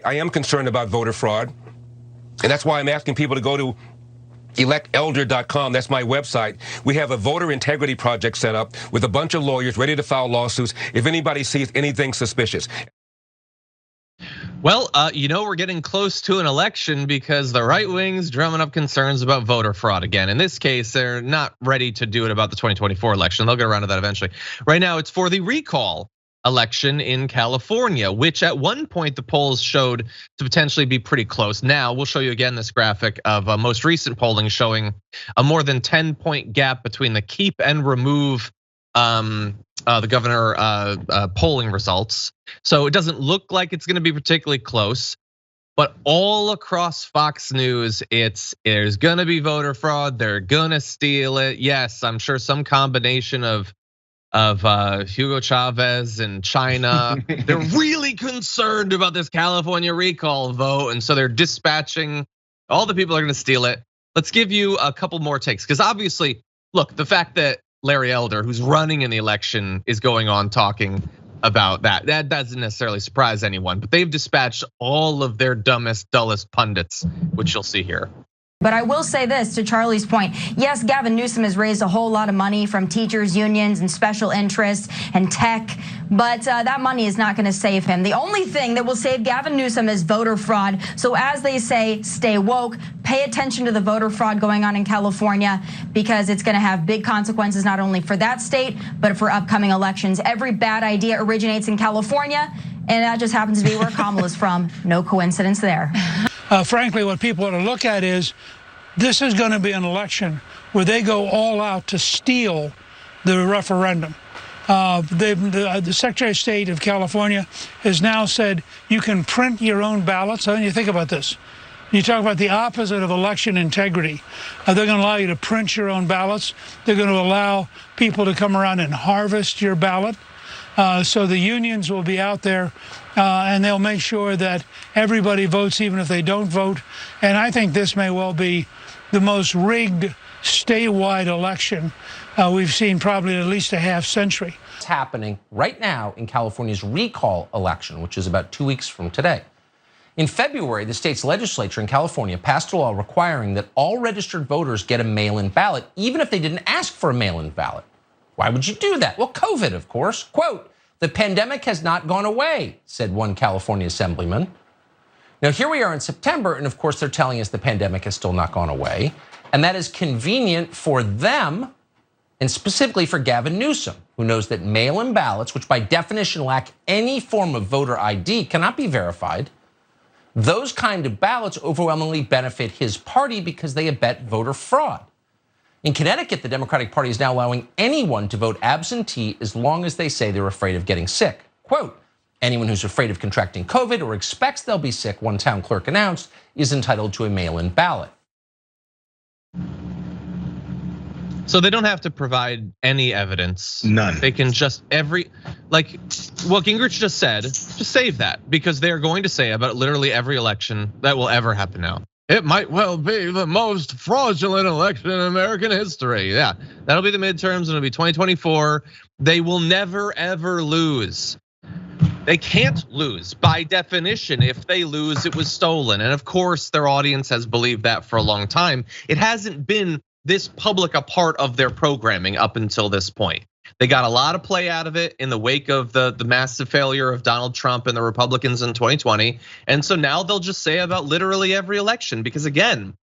I am concerned about voter fraud, and that's why I'm asking people to go to electelder.com. That's my website. We have a voter integrity project set up with a bunch of lawyers ready to file lawsuits if anybody sees anything suspicious. Well, we're getting close to an election because the right wing's drumming up concerns about voter fraud again. In this case, they're not ready to do it about the 2024 election. They'll get around to that eventually. Right now, it's for the recall election in California, which at one point the polls showed to potentially be pretty close. Now, we'll show you again this graphic of most recent polling showing a more than 10-point gap between the keep and remove the governor polling results. So it doesn't look like it's gonna be particularly close, but all across Fox News, there's gonna be voter fraud, they're gonna steal it. Yes, I'm sure some combination of Hugo Chavez and China. They're really concerned about this California recall vote, and so they're dispatching all the people are gonna steal it. Let's give you a couple more takes, because obviously, look, the fact that Larry Elder, who's running in the election, is going on talking about that doesn't necessarily surprise anyone, but they've dispatched all of their dumbest, dullest pundits, which you'll see here. But I will say this, to Charlie's point, yes, Gavin Newsom has raised a whole lot of money from teachers unions and special interests and tech, but that money is not gonna save him. The only thing that will save Gavin Newsom is voter fraud. So as they say, stay woke, pay attention to the voter fraud going on in California, because it's gonna have big consequences not only for that state, but for upcoming elections. Every bad idea originates in California, and that just happens to be where Kamala's from. No coincidence there. Frankly, what people ought to look at is this is going to be an election where they go all out to steal the referendum. The Secretary of State of California has now said you can print your own ballots. I mean, you think about this. You talk about the opposite of election integrity. They're going to allow you to print your own ballots. They're going to allow people to come around and harvest your ballot. So the unions will be out there and they'll make sure that everybody votes even if they don't vote. And I think this may well be the most rigged statewide election we've seen probably at least a half century. It's happening right now in California's recall election, which is about 2 weeks from today. In February, the state's legislature in California passed a law requiring that all registered voters get a mail-in ballot, even if they didn't ask for a mail-in ballot. Why would you do that? Well, COVID, of course. Quote, "The pandemic has not gone away," said one California assemblyman. Now, here we are in September, and of course, they're telling us the pandemic has still not gone away. And that is convenient for them, and specifically for Gavin Newsom, who knows that mail-in ballots, which by definition lack any form of voter ID, cannot be verified. Those kind of ballots overwhelmingly benefit his party because they abet voter fraud. In Connecticut, the Democratic Party is now allowing anyone to vote absentee as long as they say they're afraid of getting sick. Quote, "Anyone who's afraid of contracting COVID or expects they'll be sick," one town clerk announced, "is entitled to a mail-in ballot." So they don't have to provide any evidence. None. They can just like what Gingrich just said, just save that, because they're going to say about literally every election that will ever happen now, it might well be the most fraudulent election in American history. Yeah, that'll be the midterms and it'll be 2024. They will never ever lose. They can't lose by definition. If they lose, it was stolen. And of course, their audience has believed that for a long time. It hasn't been this public a part of their programming up until this point. They got a lot of play out of it in the wake of the massive failure of Donald Trump and the Republicans in 2020. And so now they'll just say about literally every election, because again,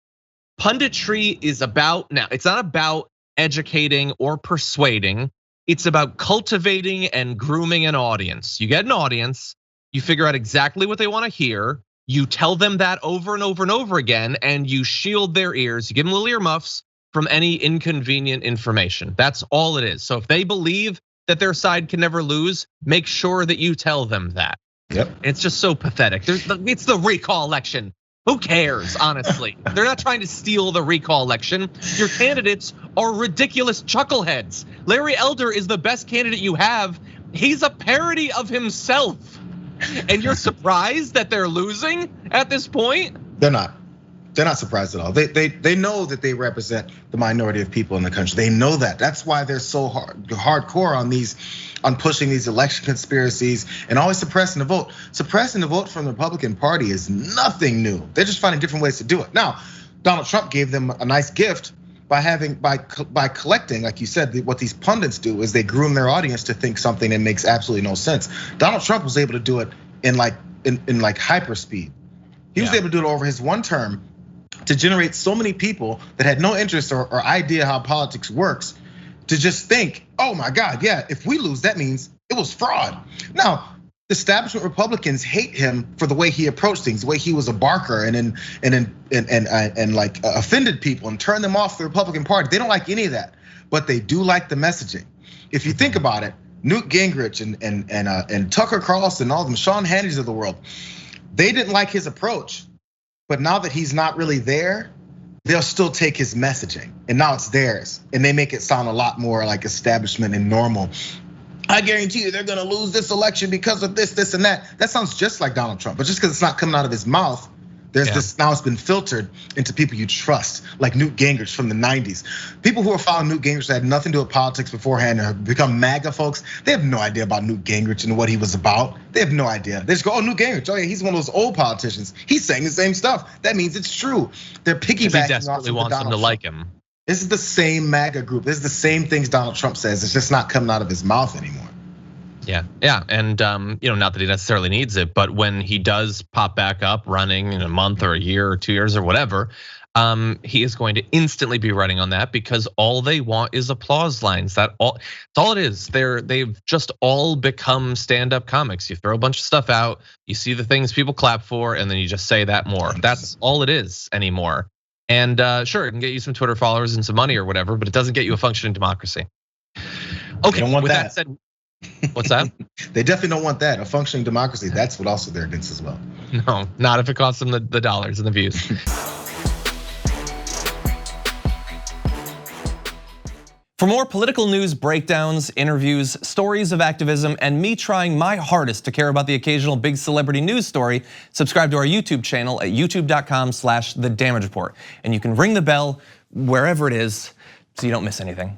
punditry is about, now it's not about educating or persuading. It's about cultivating and grooming an audience. You get an audience, you figure out exactly what they want to hear. You tell them that over and over and over again, and you shield their ears. You give them little earmuffs from any inconvenient information. That's all it is. So if they believe that their side can never lose, make sure that you tell them that. Yep. It's just so pathetic. It's the recall election. Who cares, honestly? They're not trying to steal the recall election. Your candidates are ridiculous chuckleheads. Larry Elder is the best candidate you have. He's a parody of himself. And you're surprised that they're losing at this point? They're not. They're not surprised at all. They know that they represent the minority of people in the country. They know that. That's why they're so hardcore on pushing these election conspiracies and always suppressing the vote. Suppressing the vote from the Republican Party is nothing new. They're just finding different ways to do it. Now, Donald Trump gave them a nice gift by collecting, like you said, what these pundits do is they groom their audience to think something that makes absolutely no sense. Donald Trump was able to do it in like hyper speed. He was able to do it over his one term to generate so many people that had no interest or idea how politics works to just think, oh my God, yeah, if we lose, that means it was fraud. Now, the establishment Republicans hate him for the way he approached things, the way he was a barker and like offended people and turned them off the Republican Party. They don't like any of that, but they do like the messaging. If you think about it, Newt Gingrich and Tucker Carlson, all of them, Sean Hannity's of the world, they didn't like his approach. But now that he's not really there, they'll still take his messaging, and now it's theirs, and they make it sound a lot more like establishment and normal. I guarantee you they're gonna lose this election because of this, and that. That sounds just like Donald Trump, but just because it's not coming out of his mouth, there's this, now it's been filtered into people you trust, like Newt Gingrich from the 90s. People who are following Newt Gingrich that had nothing to do with politics beforehand and have become MAGA folks, they have no idea about Newt Gingrich and what he was about. They have no idea. They just go, oh, Newt Gingrich, oh yeah, he's one of those old politicians. He's saying the same stuff. That means it's true. They're piggybacking off of desperately wants them to like him. This is the same MAGA group. This is the same things Donald Trump says. It's just not coming out of his mouth anymore. Yeah, and not that he necessarily needs it, but when he does pop back up running in a month or a year or 2 years or whatever, he is going to instantly be running on that because all they want is applause lines. That's all it is. They've just all become stand-up comics. You throw a bunch of stuff out, you see the things people clap for, and then you just say that more. That's all it is anymore. And sure, it can get you some Twitter followers and some money or whatever, but it doesn't get you a functioning democracy. Okay, with that said. What's that? They definitely don't want that. A functioning democracy, that's what also they're against as well. No, not if it costs them the dollars and the views. For more political news breakdowns, interviews, stories of activism, and me trying my hardest to care about the occasional big celebrity news story, subscribe to our YouTube channel at youtube.com/thedamagereport. And you can ring the bell wherever it is so you don't miss anything.